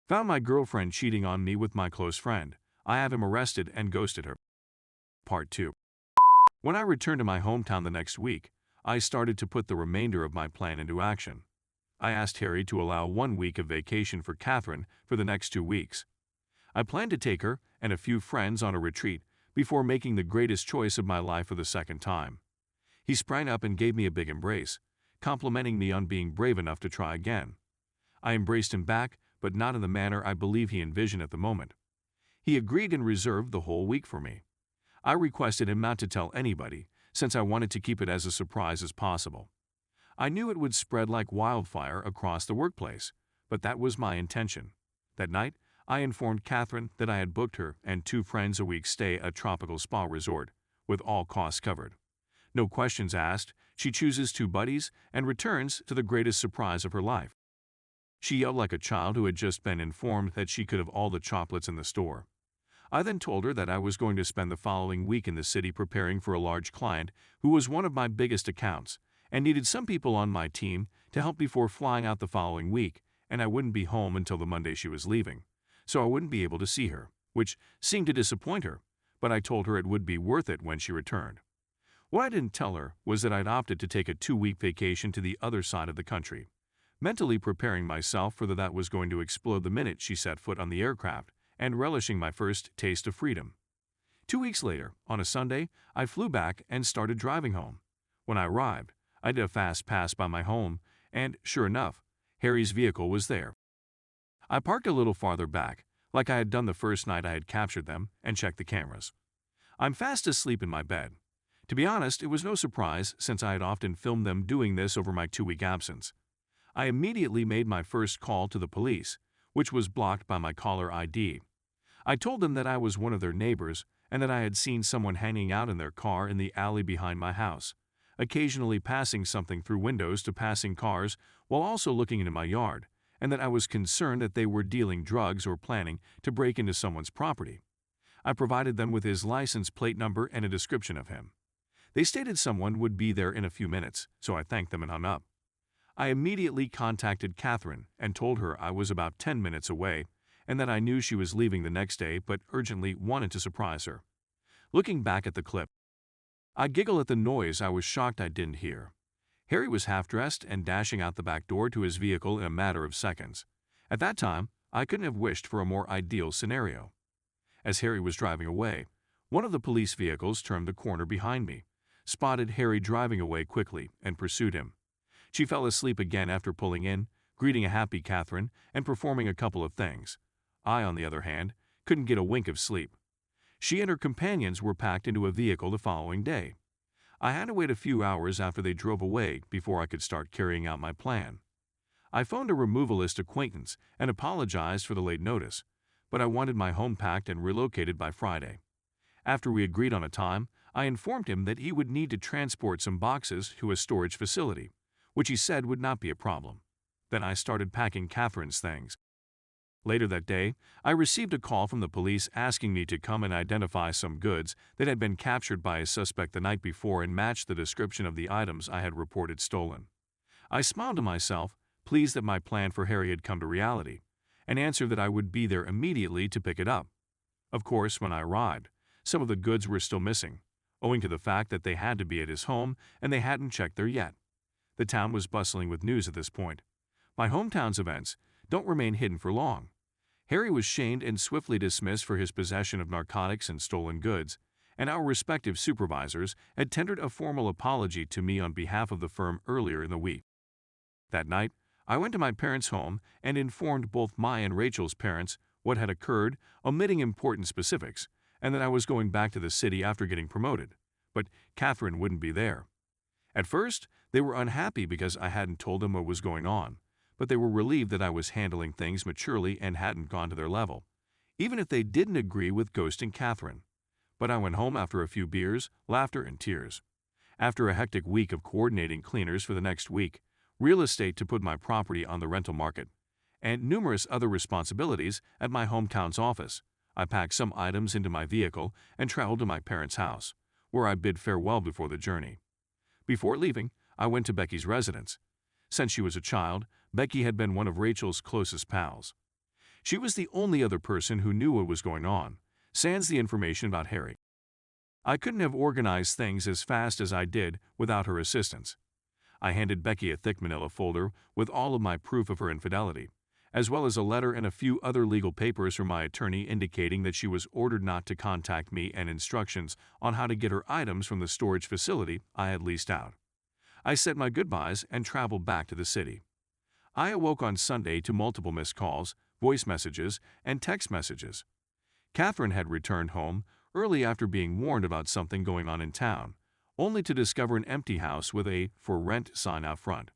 Found my girlfriend cheating on me with my close friend. I have him arrested and ghosted her. Part 2. When I returned to my hometown the next week, I started to put the remainder of my plan into action. I asked Harry to allow 1 week of vacation for Catherine for the next 2 weeks. I planned to take her and a few friends on a retreat before making the greatest choice of my life for the second time. He sprang up and gave me a big embrace, complimenting me on being brave enough to try again. I embraced him back, but not in the manner I believe he envisioned at the moment. He agreed and reserved the whole week for me. I requested him not to tell anybody, since I wanted to keep it as a surprise as possible. I knew it would spread like wildfire across the workplace, but that was my intention. That night, I informed Catherine that I had booked her and 2 friends a week's stay at a tropical spa resort, with all costs covered. No questions asked, she chooses 2 buddies and returns to the greatest surprise of her life. She yelled like a child who had just been informed that she could have all the chocolates in the store. I then told her that I was going to spend the following week in the city preparing for a large client who was one of my biggest accounts and needed some people on my team to help before flying out the following week, and I wouldn't be home until the Monday she was leaving, so I wouldn't be able to see her, which seemed to disappoint her, but I told her it would be worth it when she returned. What I didn't tell her was that I'd opted to take a 2-week vacation to the other side of the country, mentally preparing myself for that was going to explode the minute she set foot on the aircraft, and relishing my first taste of freedom. 2 weeks later, on a Sunday, I flew back and started driving home. When I arrived, I did a fast pass by my home, and sure enough, Harry's vehicle was there. I parked a little farther back, like I had done the first night I had captured them, and checked the cameras. I'm fast asleep in my bed. To be honest, it was no surprise since I had often filmed them doing this over my 2-week absence. I immediately made my first call to the police, which was blocked by my caller ID. I told them that I was one of their neighbors and that I had seen someone hanging out in their car in the alley behind my house, occasionally passing something through windows to passing cars while also looking into my yard, and that I was concerned that they were dealing drugs or planning to break into someone's property. I provided them with his license plate number and a description of him. They stated someone would be there in a few minutes, so I thanked them and hung up. I immediately contacted Catherine and told her I was about 10 minutes away and that I knew she was leaving the next day but urgently wanted to surprise her. Looking back at the clip, I giggle at the noise I was shocked I didn't hear. Harry was half-dressed and dashing out the back door to his vehicle in a matter of seconds. At that time, I couldn't have wished for a more ideal scenario. As Harry was driving away, one of the police vehicles turned the corner behind me, spotted Harry driving away quickly, and pursued him. She fell asleep again after pulling in, greeting a happy Catherine, and performing a couple of things. I, on the other hand, couldn't get a wink of sleep. She and her companions were packed into a vehicle the following day. I had to wait a few hours after they drove away before I could start carrying out my plan. I phoned a removalist acquaintance and apologized for the late notice, but I wanted my home packed and relocated by Friday. After we agreed on a time, I informed him that he would need to transport some boxes to a storage facility, which he said would not be a problem. Then I started packing Catherine's things. Later that day, I received a call from the police asking me to come and identify some goods that had been captured by a suspect the night before and matched the description of the items I had reported stolen. I smiled to myself, pleased that my plan for Harry had come to reality, and answered that I would be there immediately to pick it up. Of course, when I arrived, some of the goods were still missing, owing to the fact that they had to be at his home and they hadn't checked there yet. The town was bustling with news at this point. My hometown's events don't remain hidden for long. Harry was shamed and swiftly dismissed for his possession of narcotics and stolen goods, and our respective supervisors had tendered a formal apology to me on behalf of the firm earlier in the week. That night, I went to my parents' home and informed both my and Rachel's parents what had occurred, omitting important specifics, and that I was going back to the city after getting promoted, but Catherine wouldn't be there. At first, they were unhappy because I hadn't told them what was going on, but they were relieved that I was handling things maturely and hadn't gone to their level, even if they didn't agree with ghosting Catherine. But I went home after a few beers, laughter, and tears. After a hectic week of coordinating cleaners for the next week, real estate to put my property on the rental market, and numerous other responsibilities at my hometown's office, I packed some items into my vehicle and traveled to my parents' house, where I bid farewell before the journey. Before leaving, I went to Becky's residence. Since she was a child, Becky had been one of Rachel's closest pals. She was the only other person who knew what was going on, sans the information about Harry. I couldn't have organized things as fast as I did without her assistance. I handed Becky a thick manila folder with all of my proof of her infidelity, as well as a letter and a few other legal papers from my attorney indicating that she was ordered not to contact me and instructions on how to get her items from the storage facility I had leased out. I said my goodbyes and traveled back to the city. I awoke on Sunday to multiple missed calls, voice messages, and text messages. Catherine had returned home early after being warned about something going on in town, only to discover an empty house with a "for rent" sign out front.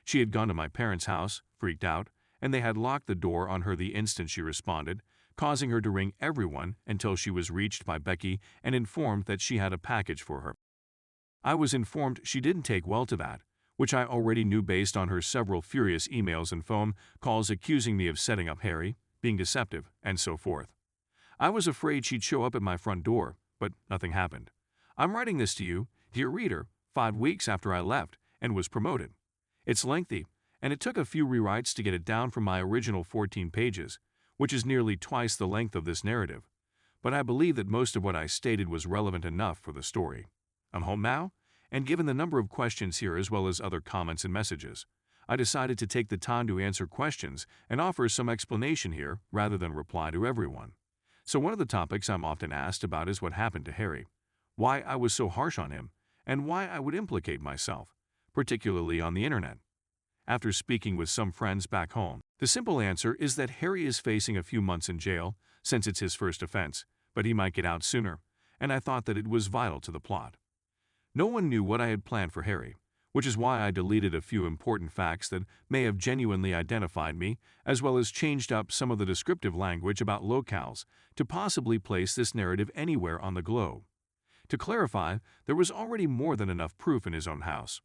She had gone to my parents' house, freaked out, and they had locked the door on her the instant she responded, causing her to ring everyone until she was reached by Becky and informed that she had a package for her. I was informed she didn't take well to that, which I already knew based on her several furious emails and phone calls accusing me of setting up Harry, being deceptive, and so forth. I was afraid she'd show up at my front door, but nothing happened. I'm writing this to you, dear reader, 5 weeks after I left and was promoted. It's lengthy, and it took a few rewrites to get it down from my original 14 pages, which is nearly twice the length of this narrative. But I believe that most of what I stated was relevant enough for the story. I'm home now, and given the number of questions here as well as other comments and messages, I decided to take the time to answer questions and offer some explanation here rather than reply to everyone. So one of the topics I'm often asked about is what happened to Harry, why I was so harsh on him, and why I would implicate myself, particularly on the internet. After speaking with some friends back home, the simple answer is that Harry is facing a few months in jail since it's his first offense, but he might get out sooner, and I thought that it was vital to the plot. No one knew what I had planned for Harry, which is why I deleted a few important facts that may have genuinely identified me, as well as changed up some of the descriptive language about locales to possibly place this narrative anywhere on the globe. To clarify, there was already more than enough proof in his own house.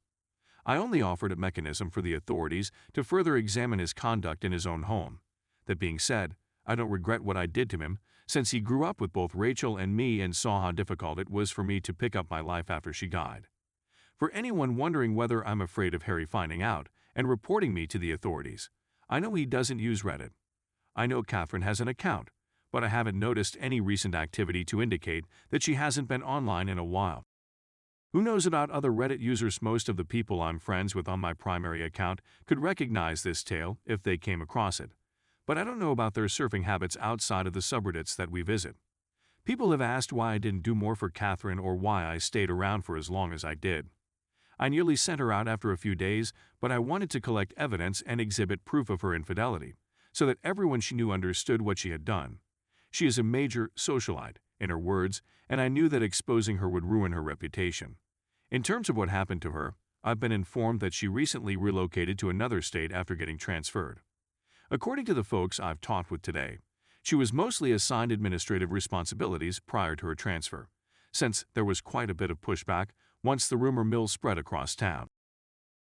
I only offered a mechanism for the authorities to further examine his conduct in his own home. That being said, I don't regret what I did to him, since he grew up with both Rachel and me and saw how difficult it was for me to pick up my life after she died. For anyone wondering whether I'm afraid of Harry finding out and reporting me to the authorities, I know he doesn't use Reddit. I know Catherine has an account, but I haven't noticed any recent activity to indicate that she hasn't been online in a while. Who knows about other Reddit users? Most of the people I'm friends with on my primary account could recognize this tale if they came across it, but I don't know about their surfing habits outside of the subreddits that we visit. People have asked why I didn't do more for Catherine or why I stayed around for as long as I did. I nearly sent her out after a few days, but I wanted to collect evidence and exhibit proof of her infidelity, so that everyone she knew understood what she had done. She is a major socialite, in her words, and I knew that exposing her would ruin her reputation. In terms of what happened to her, I've been informed that she recently relocated to another state after getting transferred. According to the folks I've talked with today, she was mostly assigned administrative responsibilities prior to her transfer, since there was quite a bit of pushback once the rumor mill spread across town.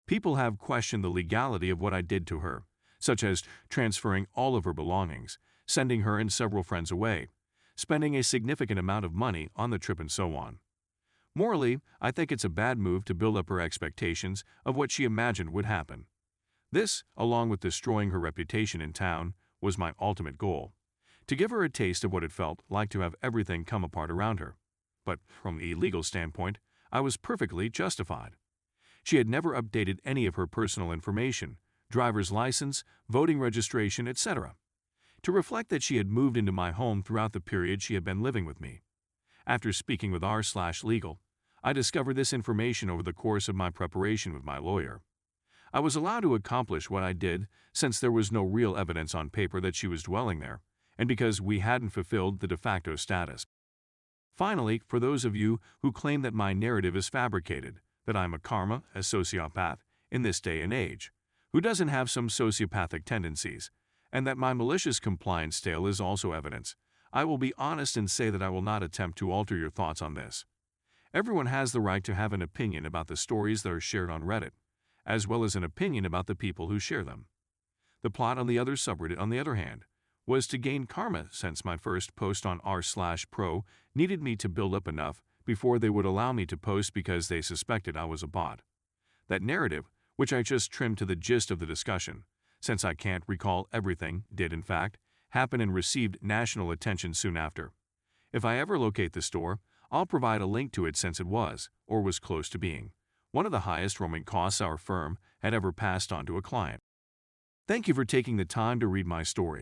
People have questioned the legality of what I did to her, such as transferring all of her belongings, sending her and several friends away, spending a significant amount of money on the trip and so on. Morally, I think it's a bad move to build up her expectations of what she imagined would happen. This, along with destroying her reputation in town, was my ultimate goal, to give her a taste of what it felt like to have everything come apart around her. But from a legal standpoint, I was perfectly justified. She had never updated any of her personal information, driver's license, voting registration, etc., to reflect that she had moved into my home throughout the period she had been living with me. After speaking with r/legal, I discovered this information over the course of my preparation with my lawyer. I was allowed to accomplish what I did since there was no real evidence on paper that she was dwelling there, and because we hadn't fulfilled the de facto status. Finally, for those of you who claim that my narrative is fabricated, that I'm a karma, a sociopath, in this day and age, who doesn't have some sociopathic tendencies, and that my malicious compliance tale is also evidence, I will be honest and say that I will not attempt to alter your thoughts on this. Everyone has the right to have an opinion about the stories that are shared on Reddit, as well as an opinion about the people who share them. The plot on the other subreddit, on the other hand, was to gain karma, since my first post on r/pro needed me to build up enough before they would allow me to post because they suspected I was a bot. That narrative, which I just trimmed to the gist of the discussion, since I can't recall everything, did in fact happened and received national attention soon after. If I ever locate the store, I'll provide a link to it since it was, or was close to being, one of the highest roaming costs our firm had ever passed on to a client. Thank you for taking the time to read my story.